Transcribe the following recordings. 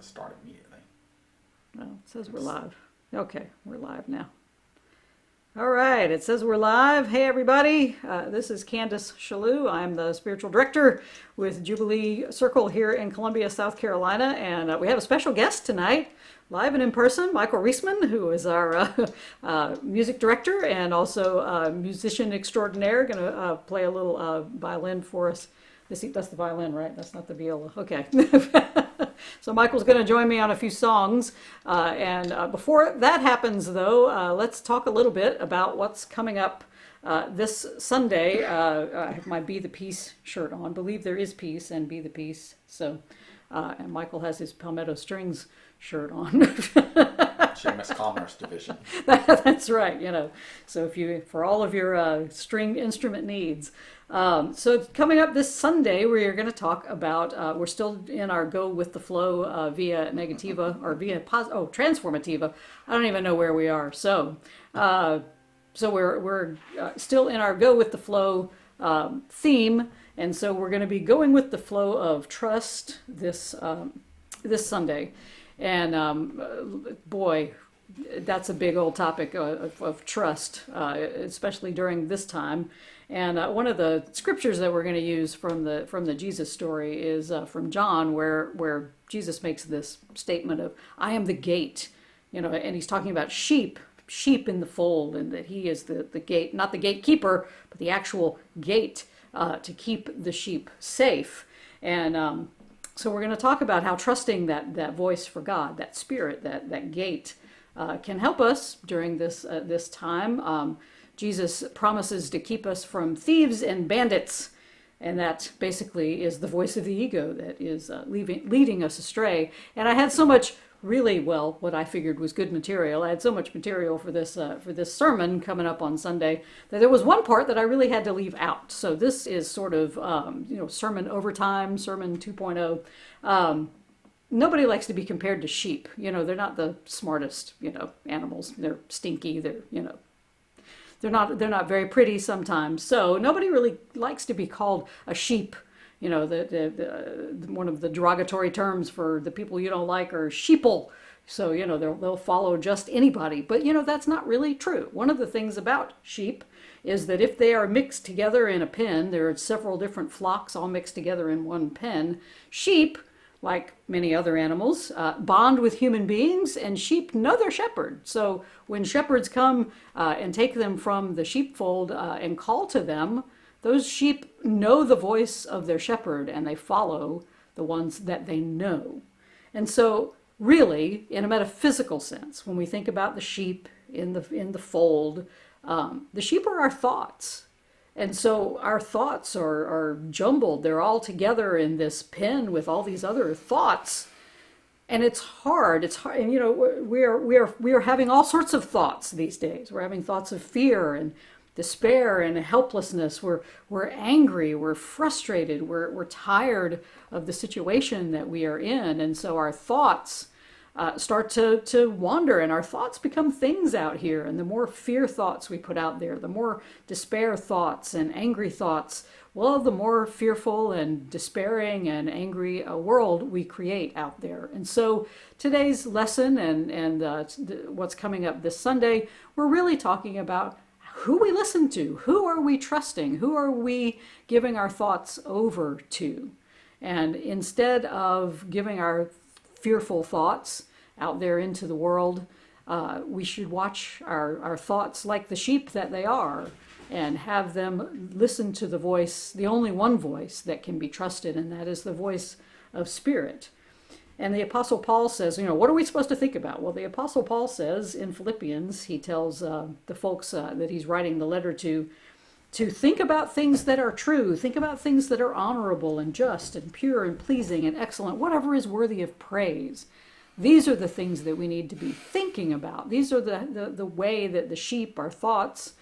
to start immediately. Well, it says we're live. Okay, we're live now. All right, it says we're live. Hey, everybody. This is Candace Shalou. I'm the spiritual director with Jubilee Circle here in Columbia, South Carolina. And we have a special guest tonight, live and in person, Michael Reisman, who is our music director and also musician extraordinaire, going to play a little violin for us. That's the violin, right? That's not the viola. Okay. So Michael's going to join me on a few songs. And before that happens, though, let's talk a little bit about what's coming up this Sunday. I have my Be the Peace shirt on. Believe there is peace and be the peace. So, and Michael has his Palmetto Strings shirt on. Seamus Commerce Division. That's right, you know. So for all of your string instrument needs. So coming up this Sunday, we're going to talk about, we're still in our Go with the Flow via Negativa, or via Transformativa. I don't even know where we are. So we're still in our Go with the Flow theme. And so we're going to be going with the flow of trust this Sunday. And boy, that's a big old topic of trust, especially during this time. And one of the scriptures that we're going to use from the Jesus story is from John, where Jesus makes this statement of, "I am the gate," you know, and he's talking about sheep in the fold, and that he is the gate, not the gatekeeper, but the actual gate to keep the sheep safe. And so we're going to talk about how trusting that voice for God, that spirit, that gate, can help us during this time. Jesus promises to keep us from thieves and bandits, and that basically is the voice of the ego that is leading us astray. And I had so much what I figured was good material. I had so much material for this sermon coming up on Sunday that there was one part that I really had to leave out. So this is sort of sermon overtime, sermon 2.0. Nobody likes to be compared to sheep. You know, they're not the smartest, animals. They're stinky. They're not very pretty sometimes. So nobody really likes to be called a sheep. You know, one of the derogatory terms for the people you don't like are sheeple. So, they'll follow just anybody. But, that's not really true. One of the things about sheep is that if they are mixed together in a pen, there are several different flocks all mixed together in one pen. Sheep, like many other animals, bond with human beings, and sheep know their shepherd. So when shepherds come and take them from the sheepfold and call to them, those sheep know the voice of their shepherd, and they follow the ones that they know. And so really, in a metaphysical sense, when we think about the sheep in the fold, the sheep are our thoughts. And so our thoughts are jumbled. They're all together in this pen with all these other thoughts. And it's hard. And, we are having all sorts of thoughts these days. We're having thoughts of fear and despair and helplessness. We're angry. We're frustrated. We're tired of the situation that we are in. And so our thoughts start to wander, and our thoughts become things out here. And the more fear thoughts we put out there, the more despair thoughts and angry thoughts, well, the more fearful and despairing and angry a world we create out there. And so today's lesson and what's coming up this Sunday, we're really talking about who we listen to. Who are we trusting? Who are we giving our thoughts over to? And instead of giving our fearful thoughts out there into the world, we should watch our thoughts like the sheep that they are, and have them listen to the voice, the only one voice that can be trusted, and that is the voice of Spirit. And the Apostle Paul says, what are we supposed to think about? Well, the Apostle Paul says in Philippians, he tells the folks that he's writing the letter to think about things that are true, think about things that are honorable and just and pure and pleasing and excellent, whatever is worthy of praise. These are the things that we need to be thinking about. These are the way that the sheep, our thoughts,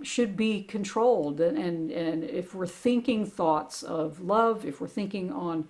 should be controlled. And if we're thinking thoughts of love, if we're thinking on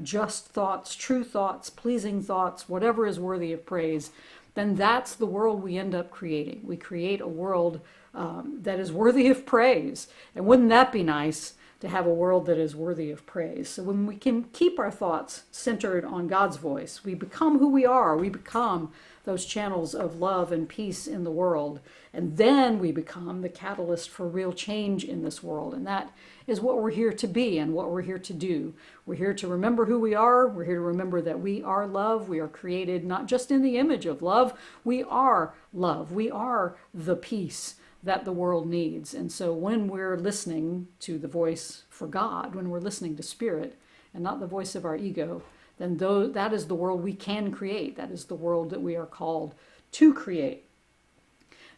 just thoughts, true thoughts, pleasing thoughts, whatever is worthy of praise, then that's the world we end up creating. We create a world that is worthy of praise. And wouldn't that be nice to have a world that is worthy of praise. So when we can keep our thoughts centered on God's voice, we become who we are. We become those channels of love and peace in the world. And then we become the catalyst for real change in this world. And that is what we're here to be and what we're here to do. We're here to remember who we are. We're here to remember that we are love. We are created not just in the image of love. We are love. We are the peace that the world needs. And so when we're listening to the voice for God, when we're listening to Spirit and not the voice of our ego, then that is the world we can create. That is the world that we are called to create.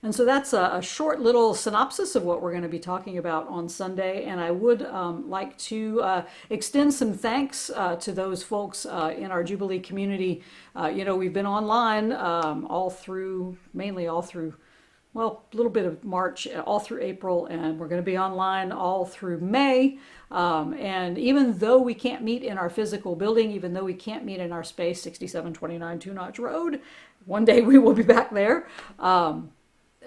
And so that's a short little synopsis of what we're going to be talking about on Sunday. And I would like to extend some thanks to those folks in our Jubilee community. We've been online mainly all through, well, a little bit of March, all through April, and we're going to be online all through May. And even though we can't meet in our physical building, even though we can't meet in our space, 6729 Two Notch Road, one day we will be back there.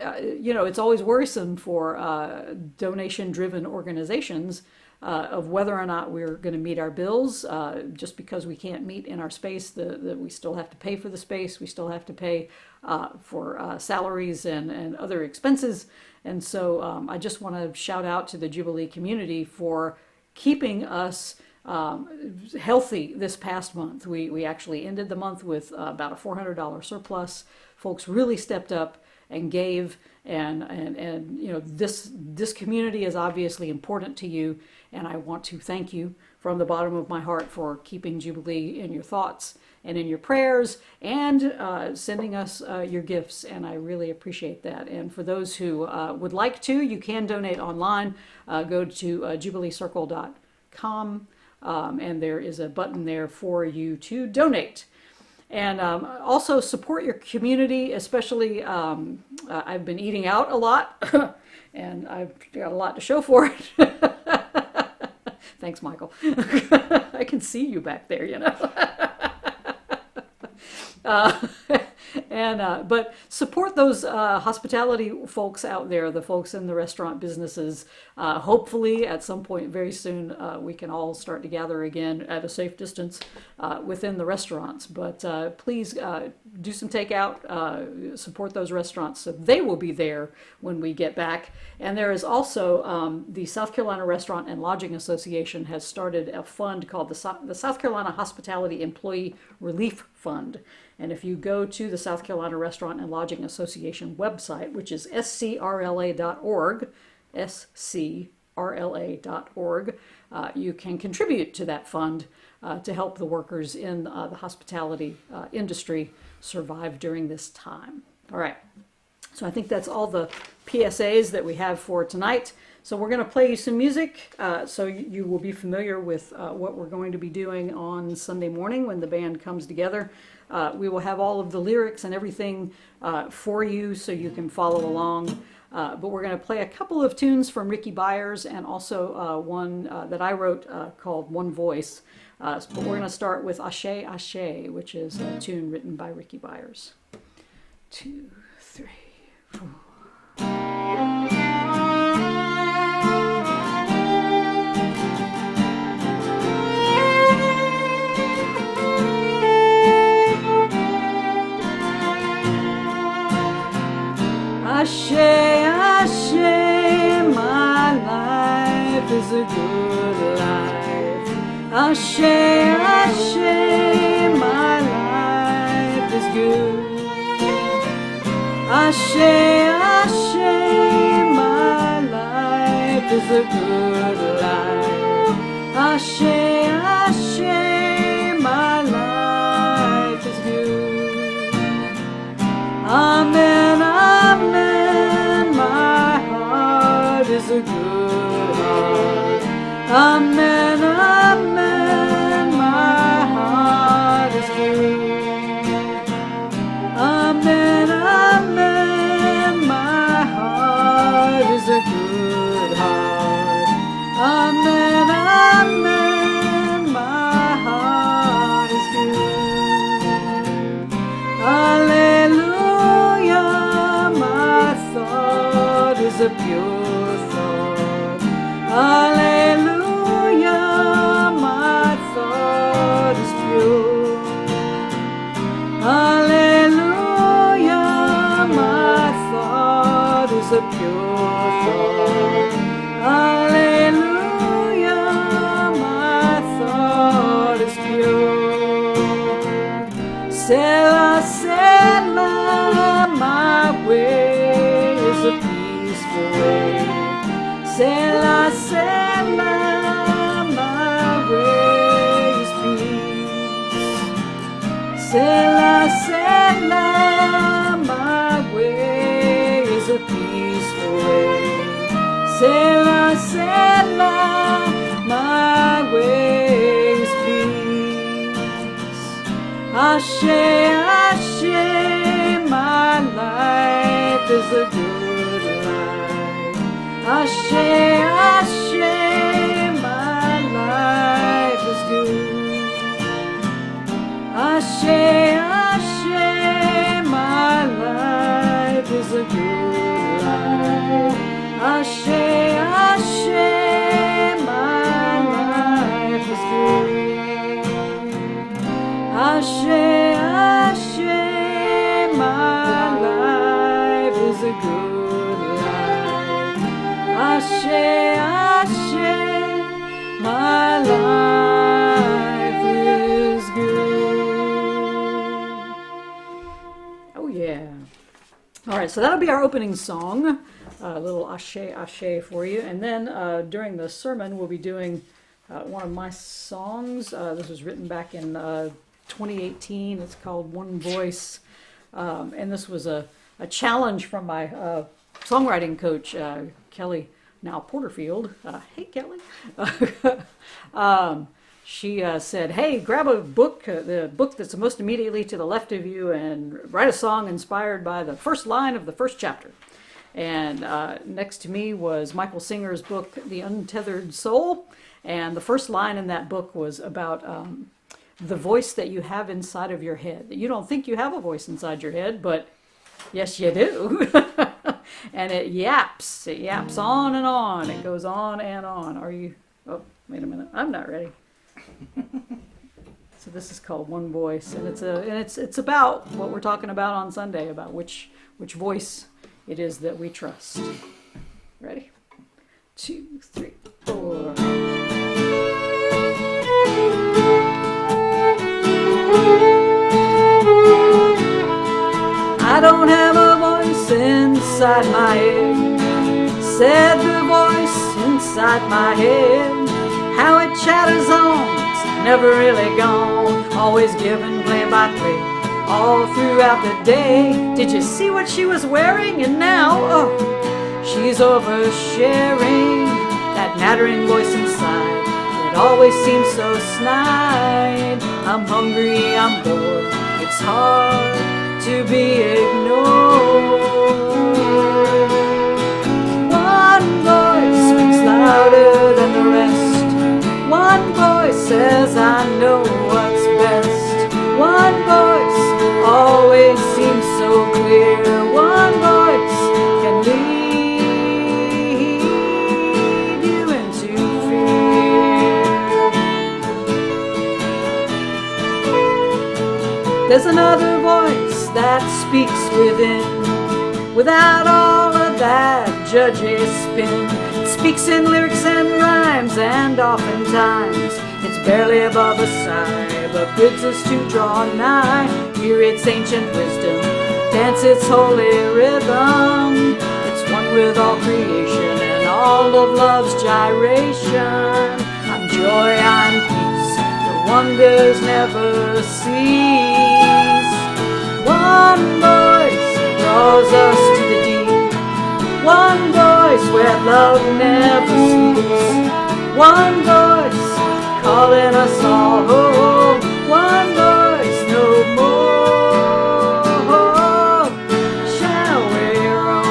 It's always worrisome for donation-driven organizations of whether or not we're going to meet our bills. Just because we can't meet in our space, that we still have to pay for the space. We still have to pay for salaries and other expenses. And so I just want to shout out to the Jubilee community for keeping us healthy this past month. We actually ended the month with about a $400 surplus. Folks really stepped up and gave, and this community is obviously important to you, and I want to thank you from the bottom of my heart for keeping Jubilee in your thoughts and in your prayers, and sending us your gifts, and I really appreciate that. And for those who would like to, you can donate online. Go to jubileecircle.com, and there is a button there for you to donate. And also support your community, especially I've been eating out a lot, and I've got a lot to show for it. Thanks, Michael. I can see you back there, But support those hospitality folks out there, the folks in the restaurant businesses. Hopefully at some point very soon we can all start to gather again at a safe distance within the restaurants. But please do some takeout, support those restaurants, so they will be there when we get back. And there is also the South Carolina Restaurant and Lodging Association has started a fund called the South Carolina Hospitality Employee Relief Fund. And if you go to the South Carolina Restaurant and Lodging Association website, which is scrla.org, scrla.org, you can contribute to that fund to help the workers in the hospitality industry survive during this time. All right. So I think that's all the PSAs that we have for tonight. So we're going to play you some music so you will be familiar with what we're going to be doing on Sunday morning when the band comes together. We will have all of the lyrics and everything for you so you can follow along. But we're going to play a couple of tunes from Ricky Byers and also one that I wrote called One Voice. But we're going to start with Ashe Ashe, which is a tune written by Ricky Byers. 2, 3, 4. Ashe, Ashe, my life is a good life. Ashe, Ashe, my life is good. Ashe, Ashe, my life is a good life. Ashe, Ashe, my life is good. Amen, amen, my heart is a good heart. Amen, amen, my heart is good. Amen, amen, my heart is a good heart. Amen, amen, my heart is good. Hallelujah, my thought is a pure thought. Hallelujah. Hallelujah, my thought is a pure thought. Hallelujah, my thought is pure. Selah, Selah, my way is a peaceful way. Selah, Selah, my way is peace. Selah, Selah, my way is a peaceful way. Selah, Selah, my way is peace. Ashe, Ashe, my life is a good life. Ashe, Ashe, my life is good. Ashe, Ashe, my life is a good life. Ashe, Ashe, my life is good. Ashe, Ashe, my life is a good life. Ashe, Ashe, my life is good. Oh yeah. All right, so that'll be our opening song. A little Ashe, Ashe for you. And then during the sermon, we'll be doing one of my songs. This was written back in 2018. It's called One Voice. And this was a challenge from my songwriting coach, Kelly, now Porterfield. Hey, Kelly. She said, hey, grab a book, the book that's most immediately to the left of you, and write a song inspired by the first line of the first chapter. And next to me was Michael Singer's book, The Untethered Soul. And the first line in that book was about the voice that you have inside of your head. You don't think you have a voice inside your head, but yes, you do. And it yaps on and on. It goes on and on. Are you? Oh, wait a minute. I'm not ready. So this is called One Voice, and it's about what we're talking about on Sunday, about which voice it is that we trust. Ready? 2, 3, 4. I don't have a voice inside my head, said the voice inside my head. How it chatters on, it's never really gone, always giving play by play all throughout the day. Did you see what she was wearing? And now, oh, she's oversharing. That nattering voice inside, it always seems so snide. I'm hungry, I'm bored, it's hard to be ignored. One voice speaks louder than the rest. One voice says I know what's best. One voice always seems so clear. One voice can lead you into fear. There's another voice that speaks within, without all of that judgy spin. It speaks in lyrics and rhymes, and oftentimes it's barely above a sigh, but bids us to draw nigh. Hear its ancient wisdom, dance its holy rhythm. It's one with all creation and all of love's gyration. I'm joy, I'm peace, the wonders never cease. One voice draws us to the deep. One voice where love never sleeps. One voice calling us all home. One voice no more shall we roam.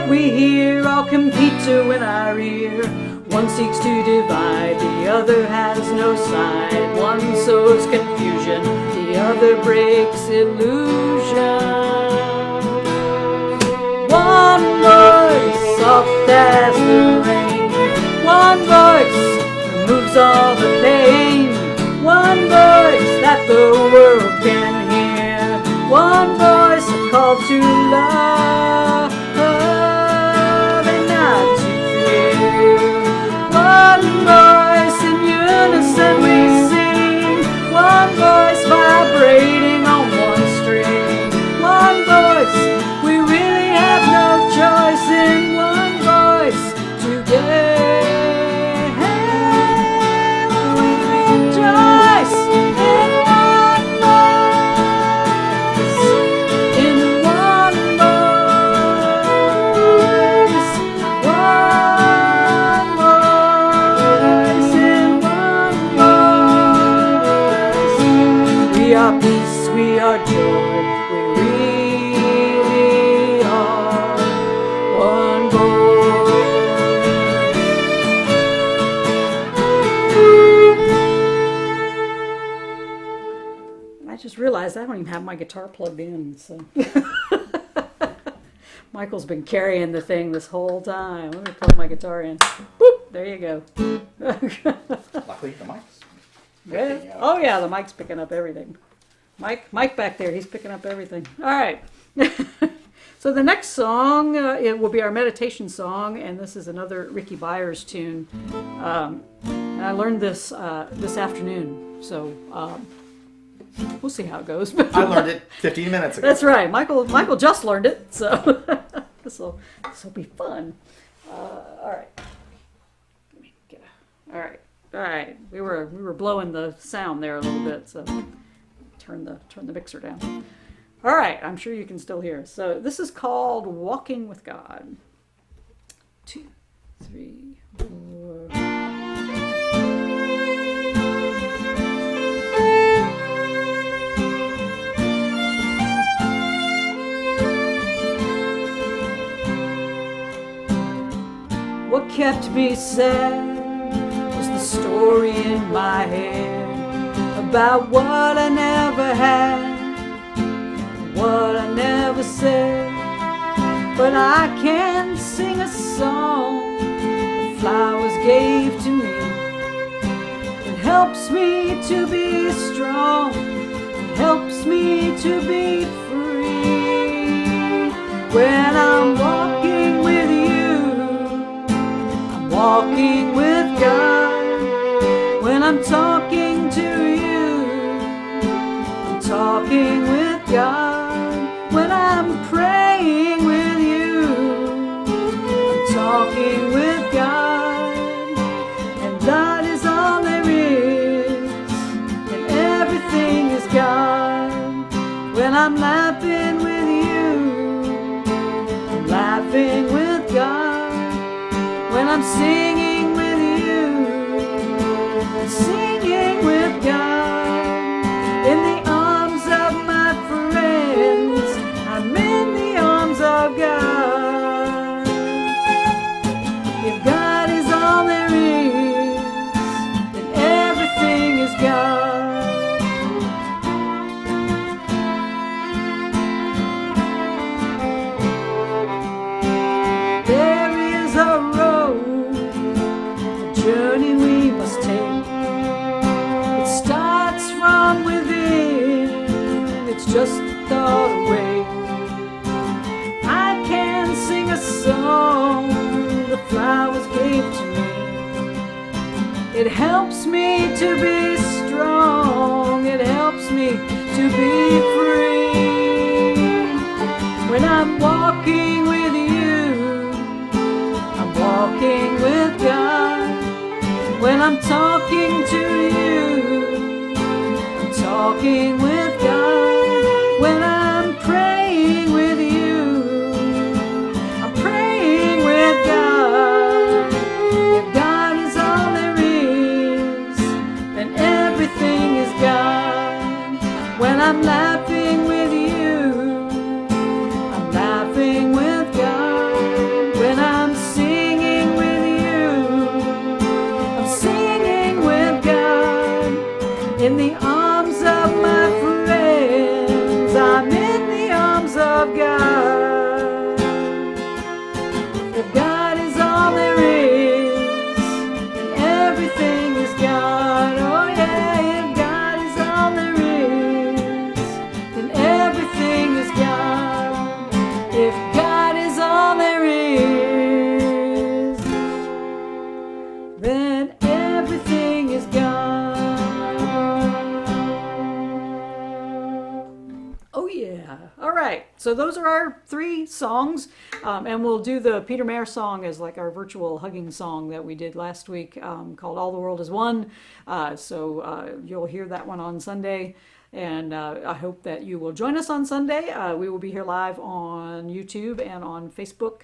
We hear One seeks to divide, the other has no side. One sows confusion, the other breaks illusion. One voice, soft as the rain. One voice removes all the pain. One voice that the world can hear. One voice, a call to love and not to fear. One voice, in unison we sing. One voice vibrating on one string. One voice, we really have no choice. In one voice together we rejoice. In one voice, in one voice, one voice, in one voice. We are peace, we are joy, we really are one voice. I just realized I don't even have my guitar plugged in, so Michael's been carrying the thing this whole time. Let me plug my guitar in. Boop, there you go. Luckily, the mic's picking up. Oh yeah, the mic's picking up everything. Mike back there, he's picking up everything. All right. So the next song, it will be our meditation song, and this is another Ricky Byers tune. And I learned this this afternoon, so we'll see how it goes. I learned it 15 minutes ago. That's right. Michael just learned it, so this will be fun. All right. Let me get all right. We were blowing the sound there a little bit, so turn the mixer down. All right. I'm sure you can still hear. So this is called "Walking with God." 2, 3, 4. What kept me sad was the story in my head about what I never had, what I never said. But I can sing a song the flowers gave to me. It helps me to be strong, it helps me to be free. When I'm walking with you, walking with God. When I'm talking to you, I'm talking with God. When I'm praying with you, I'm talking with God. And that is all there is, and everything is God. When I'm laughing with you, I'm laughing with God. When I'm singing with you, I'm singing with God. In the arms of my friends, I'm in the arms of God. If God is all there is, then everything is God. There is a road, journey we must take. It starts from within, it's just a thought away. I can sing a song the flowers gave to me. It helps me to be strong, it helps me to be free. When I'm walking with you, I'm walking with God. When I'm talking to you, I'm talking with God. When I'm praying with you, I'm praying with God. If God is all there is, then everything is God. When I'm laughing with you, I'm laughing with God. When I'm singing with you, in the arms of my friends. I'm in the arms of God. If God is all there is, and everything is God. Oh yeah, if God is all there is, then everything is God. If God is all there is, then everything is God. Oh yeah. All right. So those are our 3 songs, and we'll do the Peter Mayer song as like our virtual hugging song that we did last week, called "All the World Is One." So you'll hear that one on Sunday. And I hope that you will join us on Sunday. We will be here live on YouTube and on Facebook.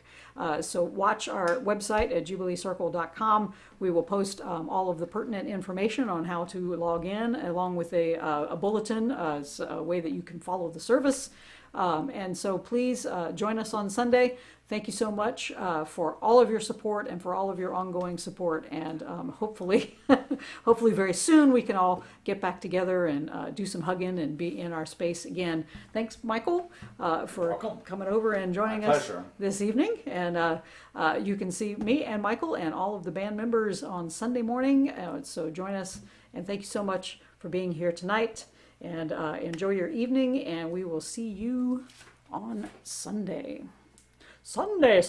So watch our website at jubileecircle.com. We will post all of the pertinent information on how to log in, along with a bulletin, a way that you can follow the service. And so please join us on Sunday. Thank you so much for all of your support and for all of your ongoing support. And hopefully, hopefully very soon we can all get back together and do some hugging and be in our space again. Thanks, Michael, for coming over and joining us this evening. And you can see me and Michael and all of the band members on Sunday morning. So join us. And thank you so much for being here tonight. And enjoy your evening. And we will see you on Sunday. Sunday.